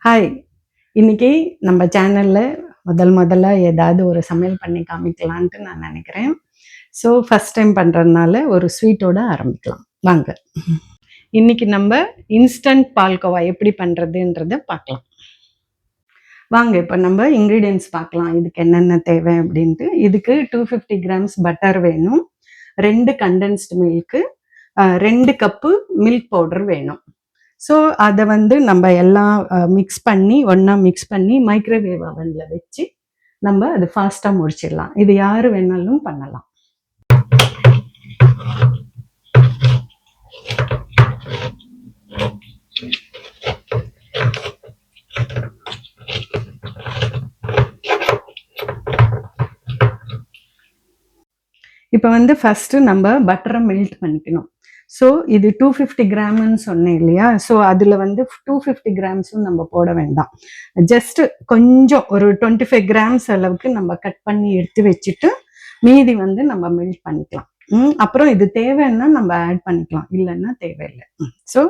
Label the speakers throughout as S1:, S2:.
S1: Hi! இன்னைக்கு நம்ம சேனல்ல முதல்ல ஏதாவது ஒரு சமையல் பண்ணி காமிக்கலான்ட்டு நான் நெனைக்கிறேன். ஸோ ஃபர்ஸ்ட் டைம் பண்றதுனால ஒரு ஸ்வீட்டோட ஆரம்பிக்கலாம். வாங்க. இன்னைக்கு நம்ப இன்ஸ்டன்ட் பால்கோவா எப்படி பண்றதுன்றத பார்க்கலாம். வாங்க இப்ப நம்ப இன்கிரீடியன்ட்ஸ் பார்க்கலாம். இதுக்கு என்னென்ன தேவை அப்படின்ட்டு. இதுக்கு 250 கிராம்ஸ் பட்டர் வேணும். 2 condensed milk, 2 cup milk powder வேணும். ஸோ அத வந்து நம்ம எல்லாம் ஒண்ணா மிக்ஸ் பண்ணி மைக்ரோவேவ் அவன்ல வச்சு, நம்ம அது ஃபாஸ்ட்டா முடிச்சிடலாம். இது யாரு வேணாலும் பண்ணலாம். இப்ப வந்து ஃபர்ஸ்ட்டு நம்ம பட்டர மெல்ட் பண்ணிக்கணும். ஸோ இது 250 கிராம்ன்னு சொன்னேன் இல்லையா? ஸோ அதுல வந்து 250 கிராம்ஸும் நம்ம போட வேண்டாம். ஜஸ்ட் கொஞ்சம் ஒரு 25 கிராம்ஸ் அளவுக்கு நம்ம கட் பண்ணி எடுத்து வச்சுட்டு, மீதி வந்து நம்ம மெல்ட் பண்ணிக்கலாம். அப்புறம் இது தேவைன்னா நம்ம ஆட் பண்ணிக்கலாம். இல்லன்னா தேவையில்ல. ஸோ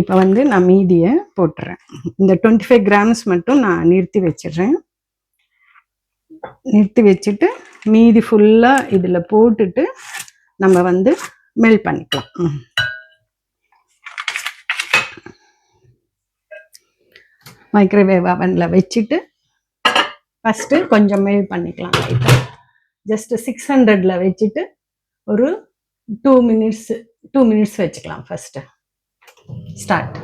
S1: இப்ப வந்து நான் மீதிய போட்டுறேன். இந்த 25 கிராம்ஸ் மட்டும் நான் நிறுத்தி வச்சிடுறேன். நிறுத்தி வச்சுட்டு மீதி ஃபுல்லா இதுல போட்டுட்டு நம்ம வந்து மெல்ட் பண்ணிக்கலாம். மைக்ரோவேவ் அவன்ல வச்சுட்டு ஃபர்ஸ்ட் கொஞ்சம் மெல்ட் பண்ணிக்கலாம். லைட்டா ஜஸ்ட் 600ல வச்சுட்டு ஒரு 2 மினிட்ஸ் வச்சுக்கலாம். First start.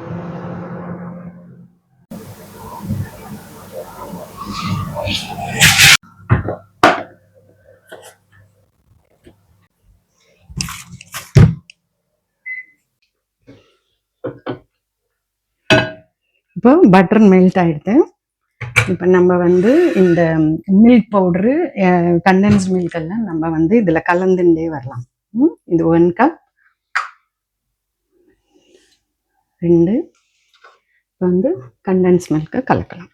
S1: இப்போ பட்டர் மெல்ட் ஆயிடுது. இப்போ நம்ம வந்து இந்த மில்க் பவுடரு, கண்டென்ஸ்ட் மில்க் எல்லாம் நம்ம வந்து இதுல கலந்துட்டே வரலாம். இது 1 கப், 2 வந்து கண்டென்ஸ் மில்கை கலக்கலாம்.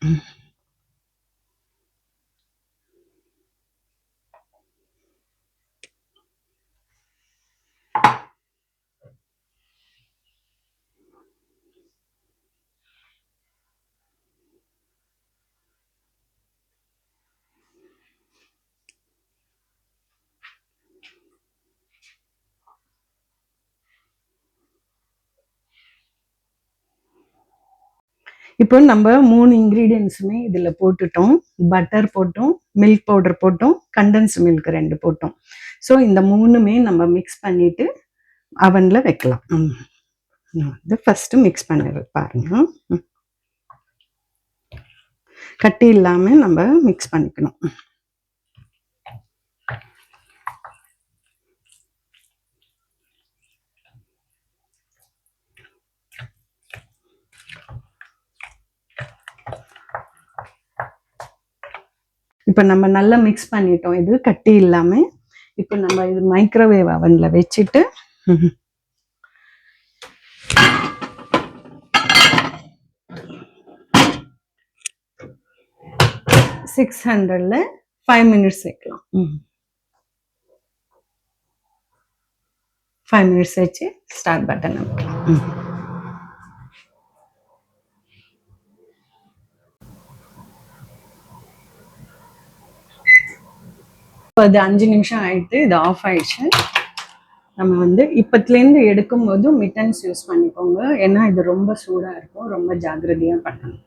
S1: இப்போ நம்ம 3 இன்கிரீடியன்ஸுமே இதுல போட்டுட்டோம். பட்டர் போட்டோம், மில்க் பவுடர் போட்டோம், கண்டென்ஸ்ட் மில்க் 2 போட்டோம். ஸோ இந்த 3மே நம்ம மிக்ஸ் பண்ணிட்டு அவன்ல வைக்கலாம். வந்து ஃபர்ஸ்ட் மிக்ஸ் பண்ணி பாருங்க. கட்டி இல்லாம நம்ம மிக்ஸ் பண்ணிக்கணும். இப்போ நம்ம நல்லா மிக்ஸ் பண்ணிட்டோம். இது கட்டி இல்லாம. இப்போ நம்ம இது மைக்ரோவேவ் அவன்ல வச்சுட்டு 600ல 5 மினிட்ஸ் வைக்கலாம். 5 மினிட்ஸ் வச்சு ஸ்டார்ட் பட்டன் வைக்கலாம். அது 5 நிமிஷம் ஆயிட்டு இது ஆஃப் ஆயிடுச்சு. நம்ம வந்து இப்பத்துலேருந்து எடுக்கும்போது மிட்டன்ஸ் யூஸ் பண்ணிக்கோங்க. ஏன்னா இது ரொம்ப சூடா இருக்கும். ரொம்ப ஜாக்கிரதையா பண்ணணும்.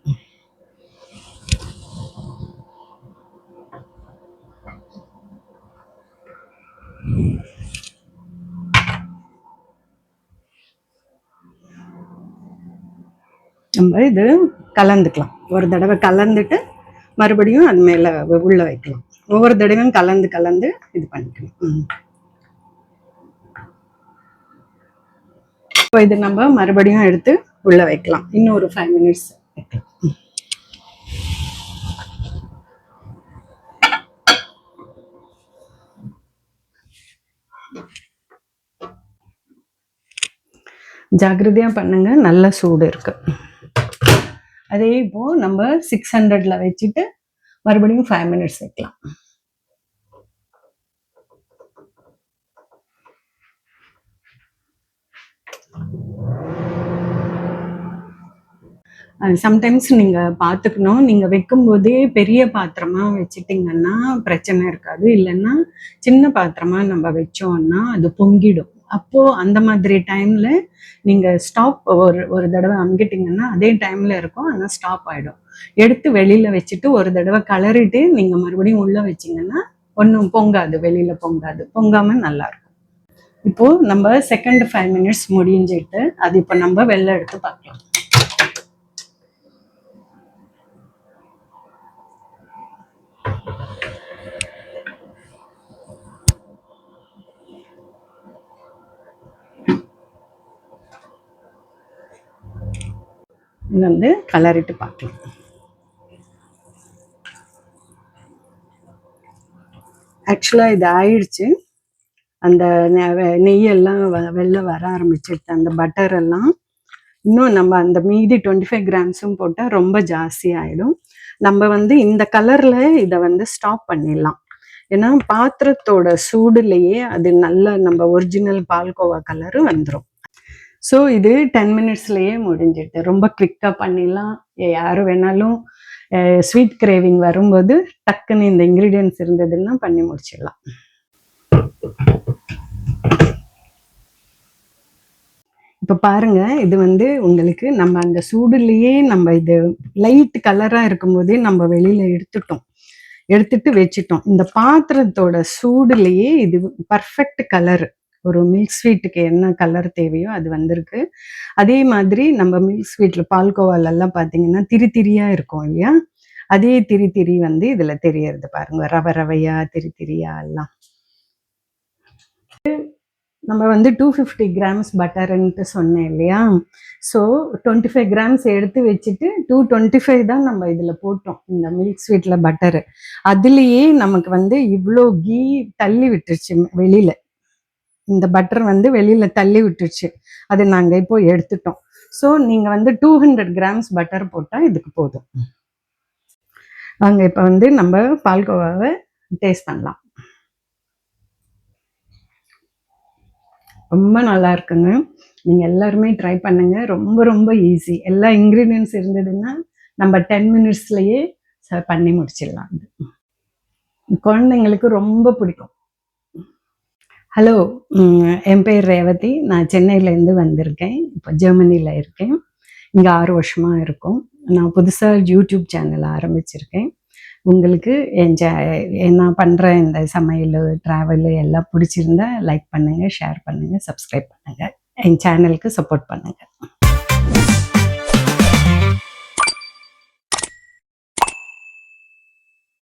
S1: நம்ம இது கலந்துக்கலாம். ஒரு தடவை கலந்துட்டு மறுபடியும் அது மேல உள்ள வைக்கலாம். ஒவ்வொரு தடவையும் கலந்து இது பண்ணிக்கணும். இப்போ இது நம்ம மறுபடியும் எடுத்து உள்ள வைக்கலாம். இன்னும் ஒரு 5 மினிட்ஸ் வைக்கலாம். ஜாக்கிரதையா பண்ணுங்க. நல்ல சூடு இருக்கு. அதே இப்போ நம்ம 600ல வச்சுட்டு மறுபடியும் 5 மினிட்ஸ் வைக்கலாம். சம்டைம்ஸ் நீங்கள் பார்த்துக்கணும். நீங்கள் வைக்கும்போதே பெரிய பாத்திரமா வச்சுட்டிங்கன்னா பிரச்சனை இருக்காது. இல்லைன்னா சின்ன பாத்திரமா நம்ம வச்சோம்னா அது பொங்கிடும். அப்போது அந்த மாதிரி டைமில் நீங்கள் ஸ்டாப் ஒரு ஒரு தடவை அமுக்கிட்டிங்கன்னா அதே டைமில் இருக்கும், ஆனால் ஸ்டாப் ஆகிடும். எடுத்து வெளியில் வச்சுட்டு ஒரு தடவை கலரிட்டு நீங்கள் மறுபடியும் உள்ளே வச்சிங்கன்னா ஒன்றும் பொங்காது, வெளியில் பொங்காது, பொங்காமல் நல்லாயிருக்கும். இப்போது நம்ம செகண்ட் 5 மினிட்ஸ் முடிஞ்சிட்டு அது இப்போ நம்ம வெளில எடுத்து பார்க்கலாம். இது வந்து கலரிட்டு பார்க்கலாம். ஆக்சுவலாக இது ஆயிடுச்சு. அந்த நெய்யெல்லாம் வெளில வர ஆரம்பிச்சிடுது, அந்த பட்டர் எல்லாம். இன்னும் நம்ம அந்த மீதி 25 கிராம்ஸும் போட்டால் ரொம்ப ஜாஸ்தி ஆகிடும். நம்ம வந்து இந்த கலரில் இதை வந்து ஸ்டாப் பண்ணிடலாம். ஏன்னா பாத்திரத்தோட சூடுலேயே அது நல்ல நம்ம ஒரிஜினல் பால்கோவா கலரு வந்துடும். ஸோ இது 10 மினிட்ஸ்லேயே முடிஞ்சிட்டு ரொம்ப குவிக்காக பண்ணிடலாம். யார் வேணாலும் ஸ்வீட் கிரேவிங் வரும்போது டக்குன்னு இந்த இன்க்ரீடியன்ட்ஸ் இருந்ததுன்னா பண்ணி முடிச்சிடலாம். இப்போ பாருங்க, இது வந்து உங்களுக்கு நம்ம அந்த சூடுலேயே நம்ம இது லைட் கலராக இருக்கும்போதே நம்ம வெளியில் எடுத்துட்டு வச்சுட்டோம். இந்த பாத்திரத்தோட சூடுலேயே இது பர்ஃபெக்ட் கலரு. ஒரு மில்க் ஸ்வீட்டுக்கு என்ன கலர் தேவையோ அது வந்திருக்கு. அதே மாதிரி நம்ம மில்க் ஸ்வீட்டில் பால்கோவாலெல்லாம் பார்த்தீங்கன்னா திரியா இருக்கும் இல்லையா, அதே திரி வந்து இதில் தெரியறது பாருங்க, ரவையா திரியா எல்லாம். நம்ம வந்து 250 கிராம்ஸ் பட்டர்ன்ட்டு சொன்னேன் இல்லையா. ஸோ 25 கிராம்ஸ் எடுத்து வச்சுட்டு 225 தான் நம்ம இதில் போட்டோம் இந்த மில்க் ஸ்வீட்டில் பட்டரு. அதுலேயே நமக்கு வந்து இவ்வளோ கீ தள்ளி விட்டுருச்சு வெளியில். இந்த பட்டர் வந்து வெளியில் தள்ளி விட்டுருச்சு, அது நாங்கள் இப்போ எடுத்துட்டோம். ஸோ நீங்கள் வந்து 200 கிராம்ஸ் பட்டர் போட்டால் இதுக்கு போதும். வாங்க இப்போ வந்து நம்ம பால்கோவாவை டேஸ்ட் பண்ணலாம். ரொம்ப நல்லா இருக்குங்க. நீங்கள் எல்லாருமே ட்ரை பண்ணுங்க. ரொம்ப ரொம்ப ஈஸி. எல்லா இன்க்ரீடியன்ட்ஸ் இருந்ததுன்னா நம்ம 10 மினிட்ஸ்லேயே பண்ணி முடிச்சிடலாம். குழந்தைங்களுக்கு ரொம்ப பிடிக்கும். ஹலோ, என் பேர் ரேவதி. நான் சென்னையிலேருந்து வந்திருக்கேன். இப்போ ஜெர்மனியில் இருக்கேன். இங்கே 6 வருஷமாக இருக்கும். நான் புதுசாக யூடியூப் சேனல் ஆரம்பிச்சிருக்கேன். உங்களுக்கு நான் பண்ணுற இந்த சமையல், ட்ராவலு எல்லாம் பிடிச்சிருந்தா லைக் பண்ணுங்கள், ஷேர் பண்ணுங்கள், சப்ஸ்கிரைப் பண்ணுங்கள். என் சேனலுக்கு சப்போர்ட் பண்ணுங்கள்.